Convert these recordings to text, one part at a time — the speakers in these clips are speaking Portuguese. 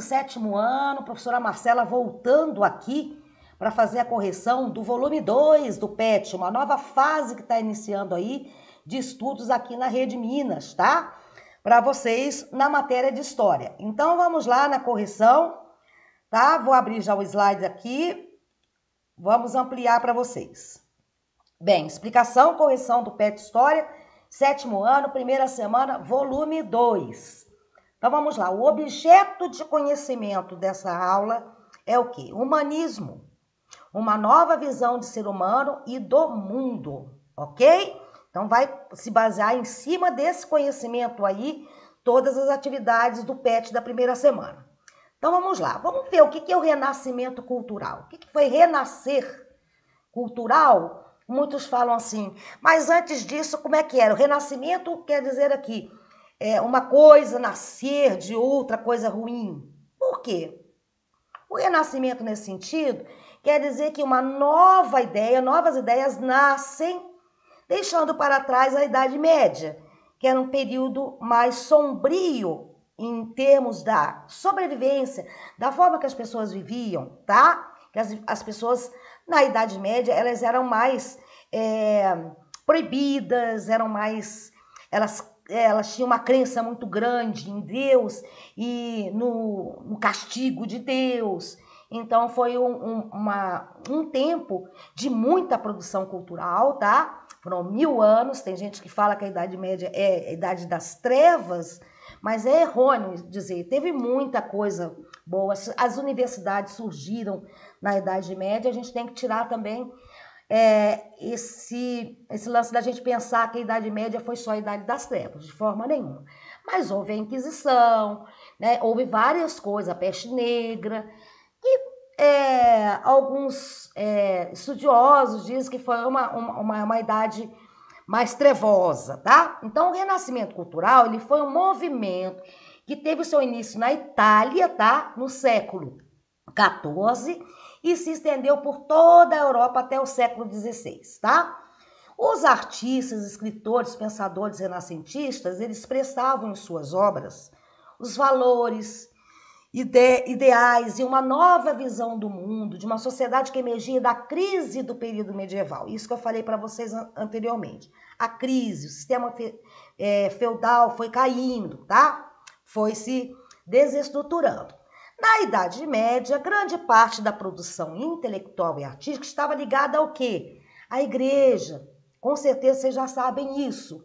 7º ano, professora Marcela voltando aqui para fazer a correção do volume 2 do PET, uma nova fase que está iniciando aí de estudos aqui na Rede Minas, tá? Para vocês na matéria de História. Então vamos lá na correção, tá? Vou abrir já o slide aqui, vamos ampliar para vocês. Bem, explicação, correção do PET História, 7º ano, primeira semana, volume 2. Então vamos lá, o objeto de conhecimento dessa aula é o quê? Humanismo, uma nova visão de ser humano e do mundo, ok? Então vai se basear em cima desse conhecimento aí, todas as atividades do PET da primeira semana. Então vamos lá, vamos ver o que é o renascimento cultural. O que foi renascer cultural? Muitos falam assim, mas antes disso como é que era? O renascimento quer dizer aqui, uma coisa nascer de outra coisa ruim. Por quê? O renascimento nesse sentido quer dizer que uma nova ideia, novas ideias nascem, deixando para trás a Idade Média, que era um período mais sombrio em termos da sobrevivência, da forma que as pessoas viviam, tá? Que as pessoas na Idade Média, elas eram mais proibidas, eram mais... Elas tinham uma crença muito grande em Deus e no castigo de Deus. Então, foi um tempo de muita produção cultural, tá? Foram 1000 anos, tem gente que fala que a Idade Média é a Idade das Trevas, mas é errôneo dizer, teve muita coisa boa. As universidades surgiram na Idade Média, a gente tem que tirar também esse lance da gente pensar que a Idade Média foi só a Idade das Trevas, de forma nenhuma. Mas houve a Inquisição, né? Houve várias coisas, a Peste Negra, e alguns estudiosos dizem que foi uma idade mais trevosa, tá? Então, o Renascimento Cultural, ele foi um movimento que teve o seu início na Itália, tá? No século XIV, e se estendeu por toda a Europa até o século XVI, tá? Os artistas, escritores, pensadores renascentistas, eles expressavam em suas obras os valores, ideais e uma nova visão do mundo, de uma sociedade que emergia da crise do período medieval. Isso que eu falei para vocês anteriormente. A crise, o sistema feudal foi caindo, tá? Foi se desestruturando. Na Idade Média, grande parte da produção intelectual e artística estava ligada ao quê? À igreja. Com certeza vocês já sabem isso.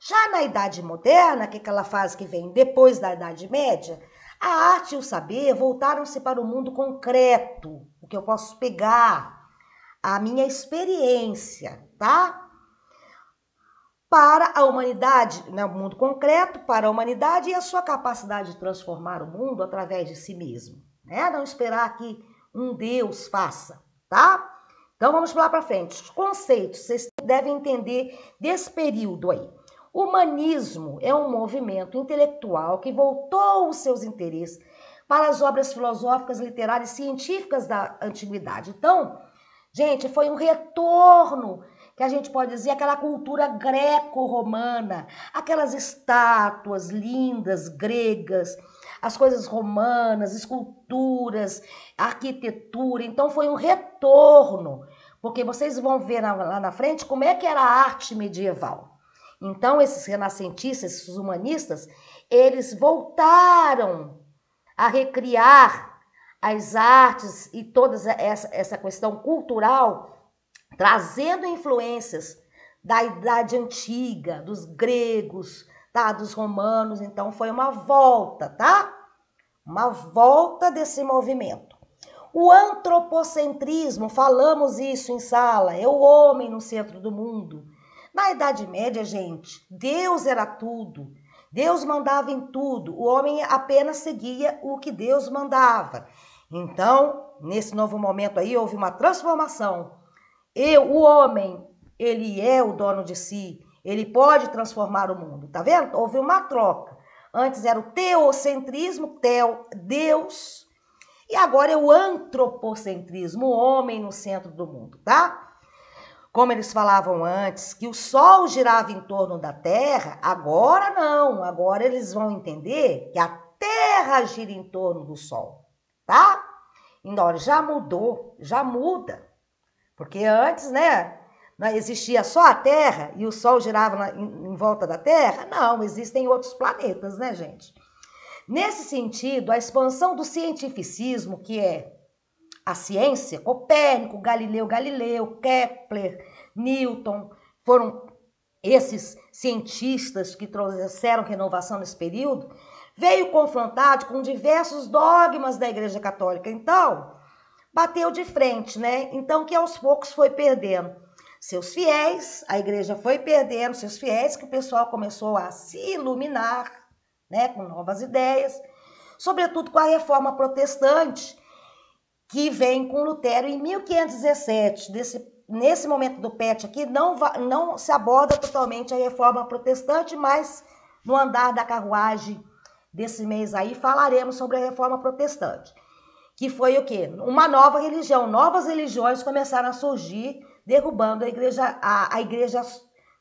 Já na Idade Moderna, que é aquela fase que vem depois da Idade Média, a arte e o saber voltaram-se para o mundo concreto, o que eu posso pegar, a minha experiência, tá? Para a humanidade, né, o mundo concreto, para a humanidade e a sua capacidade de transformar o mundo através de si mesmo, né? Não esperar que um Deus faça, tá? Então vamos lá para frente. Os conceitos, vocês devem entender desse período aí. O humanismo é um movimento intelectual que voltou os seus interesses para as obras filosóficas, literárias e científicas da antiguidade. Então, gente, foi um retorno, que a gente pode dizer, aquela cultura greco-romana, aquelas estátuas lindas, gregas, as coisas romanas, esculturas, arquitetura. Então, foi um retorno, porque vocês vão ver lá na frente como é que era a arte medieval. Então, esses renascentistas, esses humanistas, eles voltaram a recriar as artes e toda essa questão cultural, trazendo influências da Idade Antiga, dos gregos, tá? Dos romanos. Então, foi uma volta, tá? Uma volta desse movimento. O antropocentrismo, falamos isso em sala, é o homem no centro do mundo. Na Idade Média, gente, Deus era tudo. Deus mandava em tudo. O homem apenas seguia o que Deus mandava. Então, nesse novo momento aí, houve uma transformação. O homem, ele é o dono de si. Ele pode transformar o mundo. Tá vendo? Houve uma troca. Antes era o teocentrismo, Deus. E agora é o antropocentrismo, o homem no centro do mundo, tá? Como eles falavam antes, que o Sol girava em torno da Terra, agora não. Agora eles vão entender que a Terra gira em torno do Sol, tá? Então, já mudou, já muda. Porque antes, né, não existia só a Terra e o Sol girava em volta da Terra? Não, existem outros planetas, né, gente? Nesse sentido, a expansão do cientificismo, que é a ciência, Copérnico, Galileu, Kepler, Newton, foram esses cientistas que trouxeram renovação nesse período, veio confrontado com diversos dogmas da Igreja Católica. Então, bateu de frente, né? Então, que aos poucos foi perdendo seus fiéis, a igreja foi perdendo seus fiéis, que o pessoal começou a se iluminar, né, com novas ideias, sobretudo com a reforma protestante, que vem com Lutero em 1517. Nesse momento do PET aqui, não se aborda totalmente a reforma protestante, mas no andar da carruagem desse mês aí falaremos sobre a reforma protestante. Que foi o quê? Uma nova religião. Novas religiões começaram a surgir, derrubando a igreja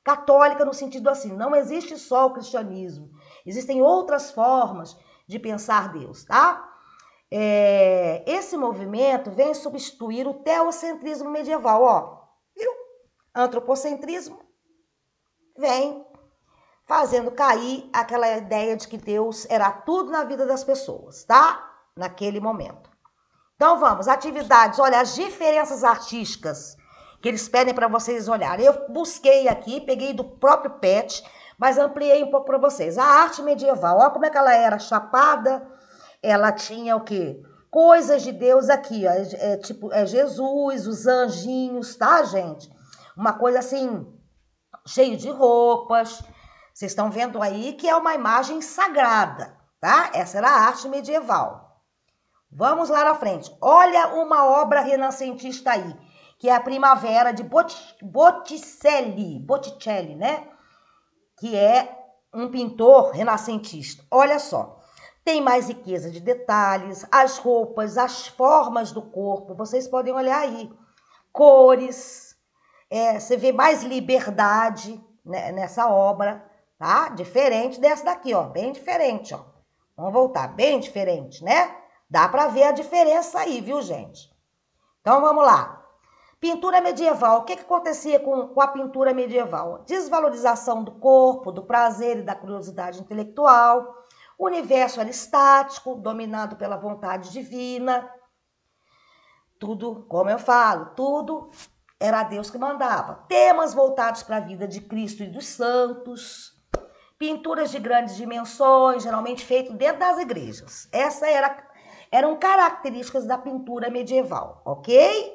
católica no sentido assim, não existe só o cristianismo, existem outras formas de pensar Deus, tá? Esse movimento vem substituir o teocentrismo medieval, ó, viu? Antropocentrismo vem fazendo cair aquela ideia de que Deus era tudo na vida das pessoas, tá? Naquele momento. Então vamos, atividades, olha, as diferenças artísticas que eles pedem para vocês olharem. Eu busquei aqui, peguei do próprio PET, mas ampliei um pouco para vocês. A arte medieval, olha como é que ela era chapada, ela tinha o quê? Coisas de Deus aqui, ó, tipo Jesus, os anjinhos, tá, gente? Uma coisa assim, cheio de roupas. Vocês estão vendo aí que é uma imagem sagrada, tá? Essa era a arte medieval. Vamos lá na frente. Olha uma obra renascentista aí, que é a Primavera de Botticelli, né? Que é um pintor renascentista. Olha só, tem mais riqueza de detalhes, as roupas, as formas do corpo, vocês podem olhar aí. Cores, você vê mais liberdade, né, nessa obra, tá? Diferente dessa daqui, ó, bem diferente, ó. Vamos voltar, bem diferente, né? Dá para ver a diferença aí, viu, gente? Então, vamos lá. Pintura medieval. O que acontecia com a pintura medieval? Desvalorização do corpo, do prazer e da curiosidade intelectual. O universo era estático, dominado pela vontade divina. Tudo, como eu falo, tudo era Deus que mandava. Temas voltados para a vida de Cristo e dos santos. Pinturas de grandes dimensões, geralmente feitas dentro das igrejas. Eram características da pintura medieval, ok?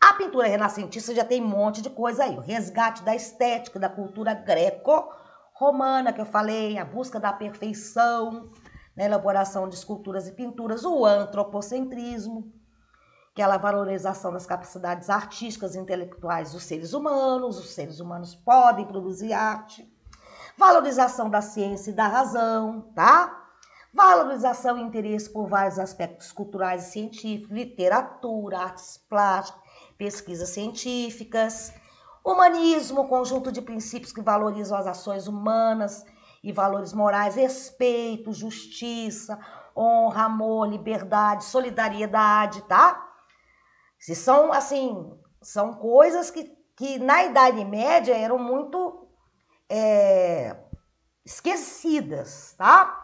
A pintura renascentista já tem um monte de coisa aí. O resgate da estética, da cultura greco-romana, que eu falei, a busca da perfeição, na elaboração de esculturas e pinturas, o antropocentrismo, aquela valorização das capacidades artísticas e intelectuais dos seres humanos, os seres humanos podem produzir arte, valorização da ciência e da razão, tá? Valorização e interesse por vários aspectos culturais e científicos, literatura, artes plásticas, pesquisas científicas, humanismo, conjunto de princípios que valorizam as ações humanas e valores morais, respeito, justiça, honra, amor, liberdade, solidariedade, tá? Se são, assim, são coisas que na Idade Média eram muito esquecidas, tá?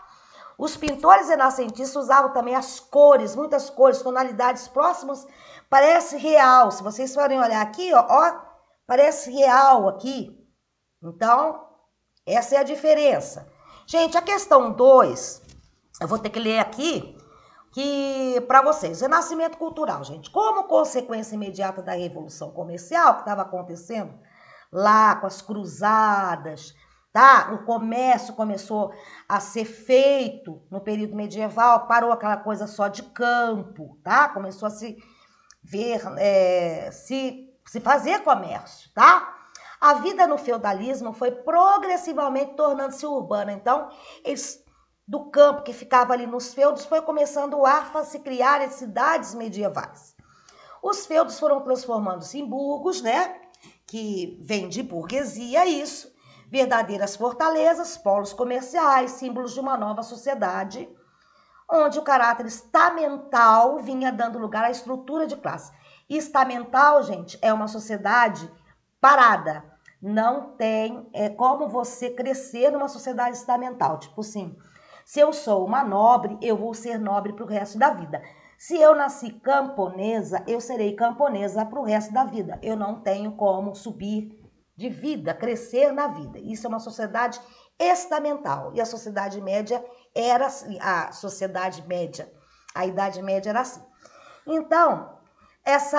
Os pintores renascentistas usavam também as cores, muitas cores, tonalidades próximas, parece real. Se vocês forem olhar aqui, ó, parece real aqui. Então, essa é a diferença. Gente, a questão 2, eu vou ter que ler aqui, que para vocês, renascimento cultural, gente. Como consequência imediata da Revolução Comercial que estava acontecendo lá com as cruzadas, tá? O comércio começou a ser feito no período medieval, parou aquela coisa só de campo, tá? Começou a se ver, se fazer comércio, tá? A vida no feudalismo foi progressivamente tornando-se urbana. Então, do campo que ficava ali nos feudos foi começando a se criar as cidades medievais. Os feudos foram transformando-se em burgos, né? Que vem de burguesia, isso. verdadeiras fortalezas, polos comerciais, símbolos de uma nova sociedade, onde o caráter estamental vinha dando lugar à estrutura de classe. Estamental, gente, é uma sociedade parada. Não tem como você crescer numa sociedade estamental. Tipo assim, se eu sou uma nobre, eu vou ser nobre para o resto da vida. Se eu nasci camponesa, eu serei camponesa para o resto da vida. Eu não tenho como subir de vida, crescer na vida. Isso é uma sociedade estamental. E a sociedade média era assim, a sociedade média, a Idade Média era assim. Então, essa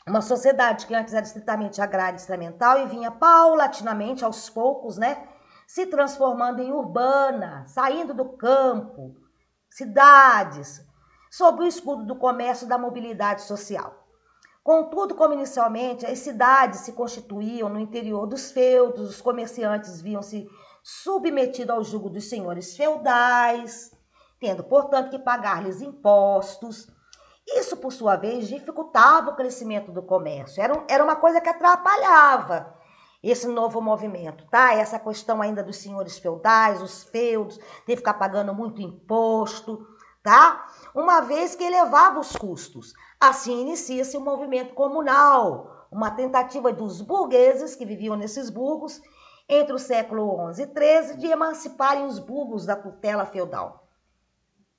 uma sociedade que antes era estritamente agrária e estamental e vinha paulatinamente, aos poucos, né, se transformando em urbana, saindo do campo, cidades, sob o escudo do comércio e da mobilidade social. Contudo, como inicialmente as cidades se constituíam no interior dos feudos, os comerciantes viam-se submetidos ao jugo dos senhores feudais, tendo, portanto, que pagar-lhes impostos. Isso, por sua vez, dificultava o crescimento do comércio. Era uma coisa que atrapalhava esse novo movimento, tá? Essa questão ainda dos senhores feudais, os feudos, de ficar pagando muito imposto, tá? Uma vez que elevava os custos. Assim inicia-se o movimento comunal, uma tentativa dos burgueses que viviam nesses burgos entre o século XI e XIII de emanciparem os burgos da tutela feudal.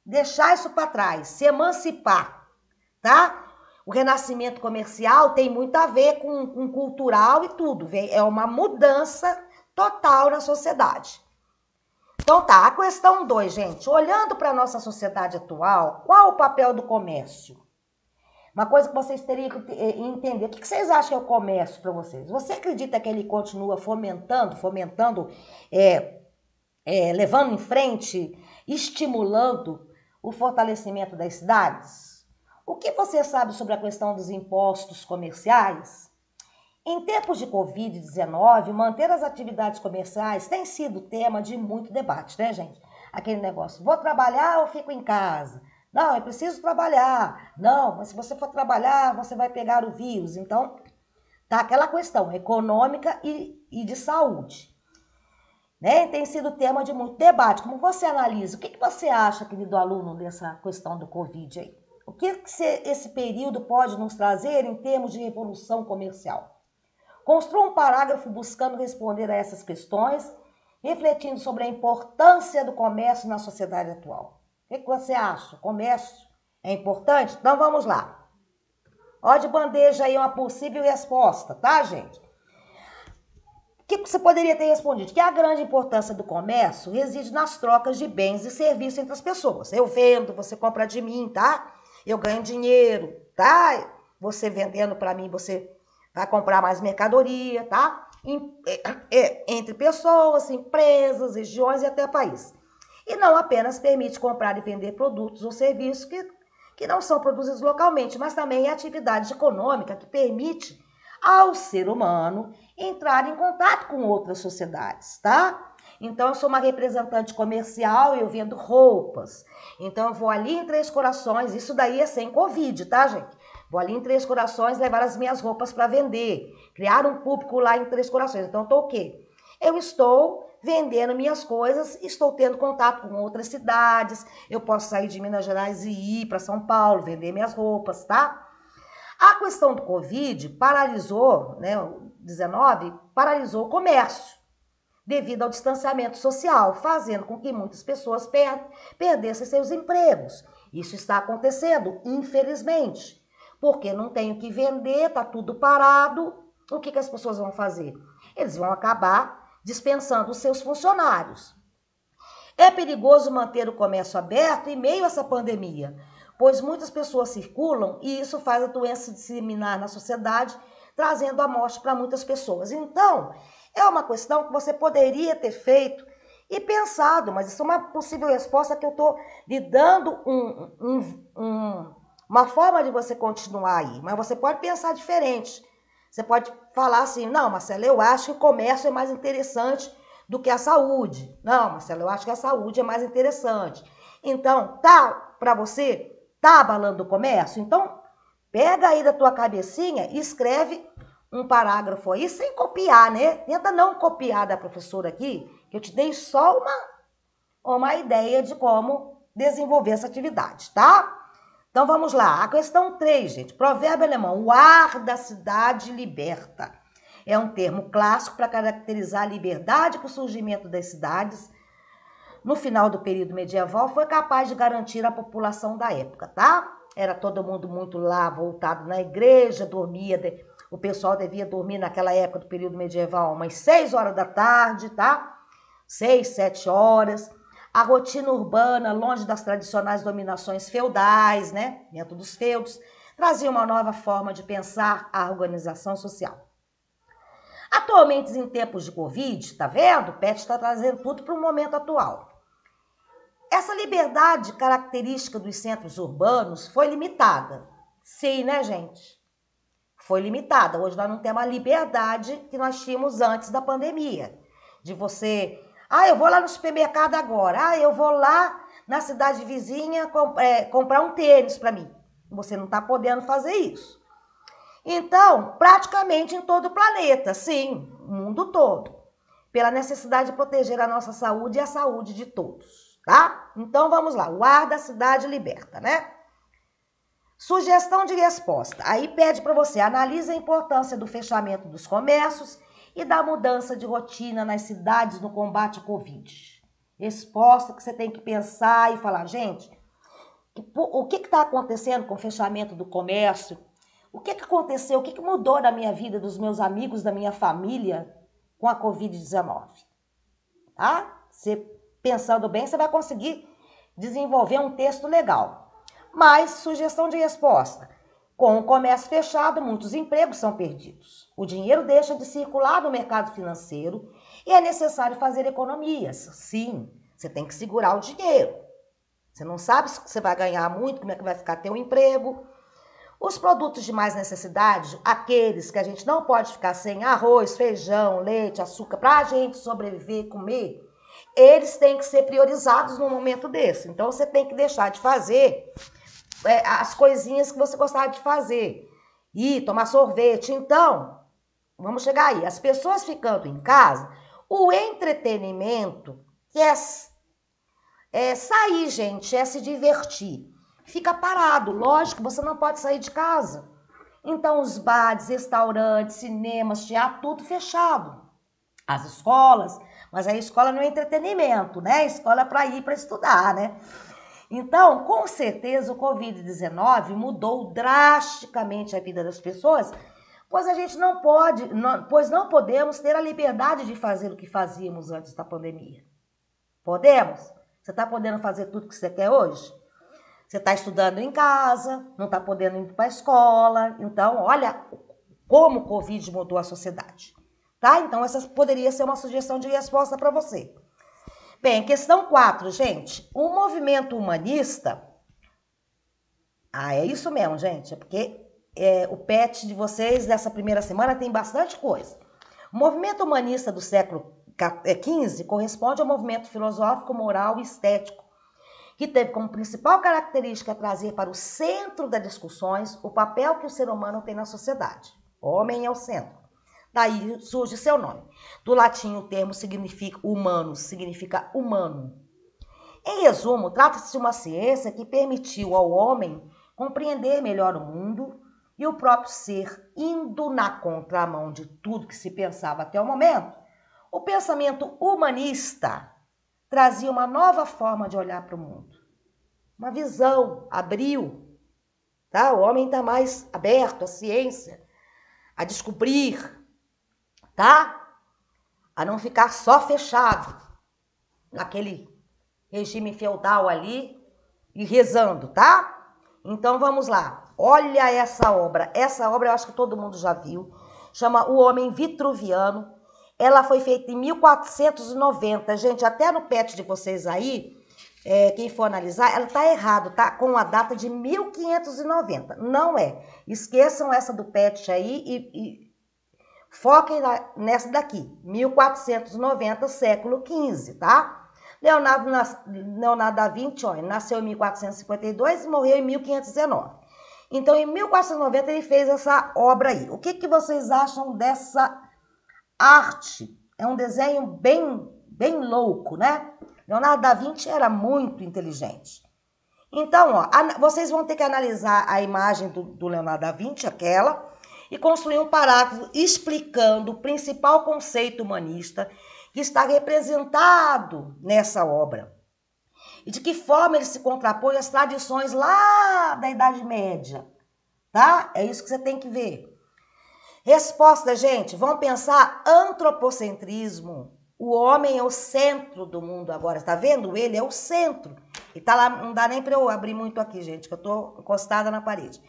Deixar isso para trás, se emancipar, tá? O renascimento comercial tem muito a ver com cultural e tudo. É uma mudança total na sociedade. Então tá, a questão 2, gente. Olhando para a nossa sociedade atual, qual o papel do comércio? Uma coisa que vocês teriam que entender. O que vocês acham que é o comércio para vocês? Você acredita que ele continua fomentando, levando em frente, estimulando o fortalecimento das cidades? O que você sabe sobre a questão dos impostos comerciais? Em tempos de Covid-19, manter as atividades comerciais tem sido tema de muito debate, né, gente? Aquele negócio, vou trabalhar ou fico em casa? Não, eu preciso trabalhar. Não, mas se você for trabalhar, você vai pegar o vírus. Então, tá aquela questão econômica e de saúde. Né? Tem sido tema de muito debate. Como você analisa? O que você acha, querido aluno, dessa questão do Covid aí? O que esse período pode nos trazer em termos de revolução comercial? Construa um parágrafo buscando responder a essas questões, refletindo sobre a importância do comércio na sociedade atual. O que você acha? O comércio é importante? Então vamos lá. Ó, de bandeja aí uma possível resposta, tá, gente? O que você poderia ter respondido? Que a grande importância do comércio reside nas trocas de bens e serviços entre as pessoas. Eu vendo, você compra de mim, tá? Eu ganho dinheiro, tá? Você vendendo para mim, você vai comprar mais mercadoria, tá? Entre pessoas, empresas, regiões e até país. E não apenas permite comprar e vender produtos ou serviços que não são produzidos localmente, mas também é atividade econômica que permite ao ser humano entrar em contato com outras sociedades, tá? Então, eu sou uma representante comercial e eu vendo roupas. Então, eu vou ali em Três Corações, isso daí é sem Covid, tá, gente? Vou ali em Três Corações levar as minhas roupas para vender, criar um público lá em Três Corações. Então, eu tô o quê? Eu estou vendendo minhas coisas, estou tendo contato com outras cidades, eu posso sair de Minas Gerais e ir para São Paulo, vender minhas roupas, tá? A questão do Covid paralisou, né, o 19 paralisou o comércio devido ao distanciamento social, fazendo com que muitas pessoas perdessem seus empregos. Isso está acontecendo, infelizmente, porque não tem o que vender, tá tudo parado. O que as pessoas vão fazer? Eles vão acabar dispensando os seus funcionários. É perigoso manter o comércio aberto em meio a essa pandemia, pois muitas pessoas circulam e isso faz a doença se disseminar na sociedade, trazendo a morte para muitas pessoas. Então, é uma questão que você poderia ter feito e pensado, mas isso é uma possível resposta que eu estou lhe dando uma forma de você continuar aí. Mas você pode pensar diferente. Você pode falar assim, não, Marcela, eu acho que o comércio é mais interessante do que a saúde. Não, Marcela, eu acho que a saúde é mais interessante. Então, tá para você, tá abalando o comércio? Então, pega aí da tua cabecinha e escreve um parágrafo aí sem copiar, né? Tenta não copiar da professora aqui, que eu te dei só uma ideia de como desenvolver essa atividade, tá? Então vamos lá. A questão 3, gente. Provérbio alemão. O ar da cidade liberta. É um termo clássico para caracterizar a liberdade que o surgimento das cidades no final do período medieval foi capaz de garantir à população da época, tá? Era todo mundo muito lá voltado na igreja, o pessoal devia dormir naquela época do período medieval umas 6 horas da tarde, tá? 6, 7 horas. A rotina urbana, longe das tradicionais dominações feudais, né? Dentro dos feudos, trazia uma nova forma de pensar a organização social. Atualmente, em tempos de Covid, tá vendo? O PET está trazendo tudo para o momento atual. Essa liberdade característica dos centros urbanos foi limitada. Sim, né, gente? Foi limitada. Hoje nós não temos a liberdade que nós tínhamos antes da pandemia. De você, eu vou lá no supermercado agora. Eu vou lá na cidade vizinha comprar um tênis para mim. Você não está podendo fazer isso. Então, praticamente em todo o planeta, sim, o mundo todo. Pela necessidade de proteger a nossa saúde e a saúde de todos. Tá? Então vamos lá, o ar da cidade liberta, né? Sugestão de resposta. Aí pede para você, analise a importância do fechamento dos comércios e da mudança de rotina nas cidades no combate à Covid. Resposta que você tem que pensar e falar, gente, o que está acontecendo com o fechamento do comércio? O que aconteceu? O que mudou na minha vida, dos meus amigos, da minha família com a Covid-19? Tá? Você pensando bem, você vai conseguir desenvolver um texto legal. Mas, sugestão de resposta. Com o comércio fechado, muitos empregos são perdidos. O dinheiro deixa de circular no mercado financeiro e é necessário fazer economias. Sim, você tem que segurar o dinheiro. Você não sabe se você vai ganhar muito, como é que vai ficar teu emprego. Os produtos de mais necessidade, aqueles que a gente não pode ficar sem, arroz, feijão, leite, açúcar, para a gente sobreviver, comer, eles têm que ser priorizados no momento desse. Então, você tem que deixar de fazer as coisinhas que você gostava de fazer. Ir tomar sorvete. Então, vamos chegar aí. As pessoas ficando em casa, o entretenimento, que é sair, gente, é se divertir. Fica parado. Lógico, você não pode sair de casa. Então, os bares, restaurantes, cinemas, teatro, tudo fechado. As escolas, mas a escola não é entretenimento, né? A escola é para ir para estudar, né? Então, com certeza, o Covid-19 mudou drasticamente a vida das pessoas, pois a gente pois não podemos ter a liberdade de fazer o que fazíamos antes da pandemia. Podemos? Você está podendo fazer tudo que você quer hoje? Você está estudando em casa, não está podendo ir para a escola. Então, olha como o Covid mudou a sociedade. Tá? Então, essa poderia ser uma sugestão de resposta para você. Bem, questão 4, gente. O movimento humanista... é isso mesmo, gente. É porque o PET de vocês dessa primeira semana tem bastante coisa. O movimento humanista do século XV corresponde ao movimento filosófico, moral e estético, que teve como principal característica trazer para o centro das discussões o papel que o ser humano tem na sociedade. O homem é o centro. Daí surge seu nome. Do latim, o termo significa humano. Em resumo, trata-se de uma ciência que permitiu ao homem compreender melhor o mundo e o próprio ser, indo na contramão de tudo que se pensava até o momento. O pensamento humanista trazia uma nova forma de olhar para o mundo. Uma visão, abriu. Tá? O homem está mais aberto à ciência, a descobrir, tá? A não ficar só fechado naquele regime feudal ali e rezando, tá? Então vamos lá. Olha essa obra. Essa obra eu acho que todo mundo já viu. Chama O Homem Vitruviano. Ela foi feita em 1490. Gente, até no PET de vocês aí, quem for analisar, ela tá errado, tá? Com a data de 1590. Não é. Esqueçam essa do PET aí e foquem nessa daqui, 1490, século XV, tá? Leonardo da Vinci, nasceu em 1452 e morreu em 1519. Então, em 1490, ele fez essa obra aí. O que vocês acham dessa arte? É um desenho bem louco, né? Leonardo da Vinci era muito inteligente. Então, ó, vocês vão ter que analisar a imagem do Leonardo da Vinci, aquela, e construir um parágrafo explicando o principal conceito humanista que está representado nessa obra. E de que forma ele se contrapõe às tradições lá da Idade Média, tá? É isso que você tem que ver. Resposta, gente, vamos pensar antropocentrismo. O homem é o centro do mundo agora, tá vendo? Ele é o centro. E tá lá, não dá nem para eu abrir muito aqui, gente, que eu tô encostada na parede.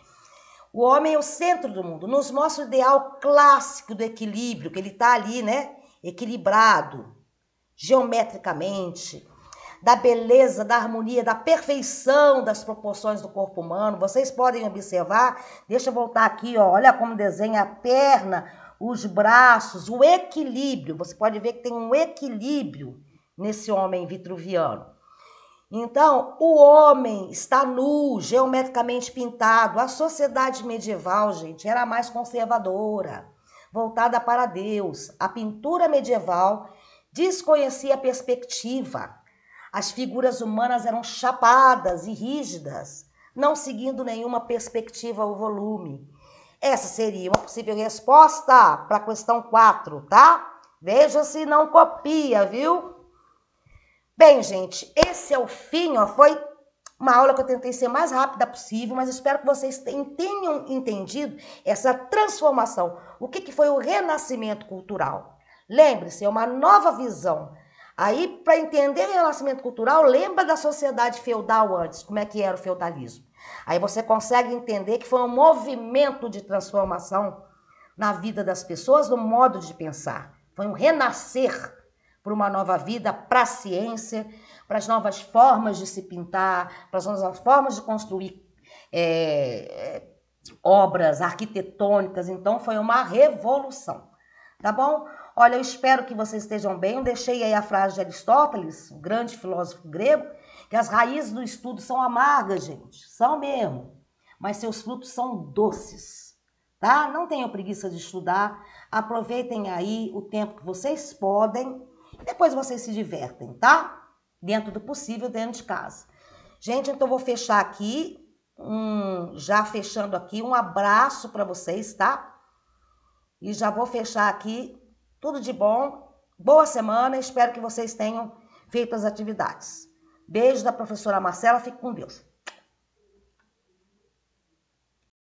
O homem é o centro do mundo. Nos mostra o ideal clássico do equilíbrio, que ele tá ali, né? Equilibrado, geometricamente, da beleza, da harmonia, da perfeição das proporções do corpo humano. Vocês podem observar, deixa eu voltar aqui, ó, olha como desenha a perna, os braços, o equilíbrio. Você pode ver que tem um equilíbrio nesse homem vitruviano. Então, o homem está nu, geometricamente pintado. A sociedade medieval, gente, era mais conservadora, voltada para Deus. A pintura medieval desconhecia a perspectiva. As figuras humanas eram chapadas e rígidas, não seguindo nenhuma perspectiva ou volume. Essa seria uma possível resposta para a questão 4, tá? Veja se não copia, viu? Bem, gente, esse é o fim, ó. Foi uma aula que eu tentei ser mais rápida possível, mas espero que vocês tenham entendido essa transformação. O que foi o renascimento cultural? Lembre-se, é uma nova visão. Aí, para entender o renascimento cultural, lembra da sociedade feudal antes, como é que era o feudalismo. Aí você consegue entender que foi um movimento de transformação na vida das pessoas, no modo de pensar. Foi um renascer para uma nova vida, para a ciência, para as novas formas de se pintar, para as novas formas de construir obras arquitetônicas. Então, foi uma revolução. Tá bom? Olha, eu espero que vocês estejam bem. Eu deixei aí a frase de Aristóteles, o grande filósofo grego, que as raízes do estudo são amargas, gente. São mesmo. Mas seus frutos são doces. Tá? Não tenham preguiça de estudar. Aproveitem aí o tempo que vocês podem. E depois vocês se divertem, tá? Dentro do possível, dentro de casa. Gente, então eu vou fechar aqui. Já fechando aqui, um abraço para vocês, tá? E já vou fechar aqui. Tudo de bom. Boa semana. Espero que vocês tenham feito as atividades. Beijo da professora Marcela. Fique com Deus.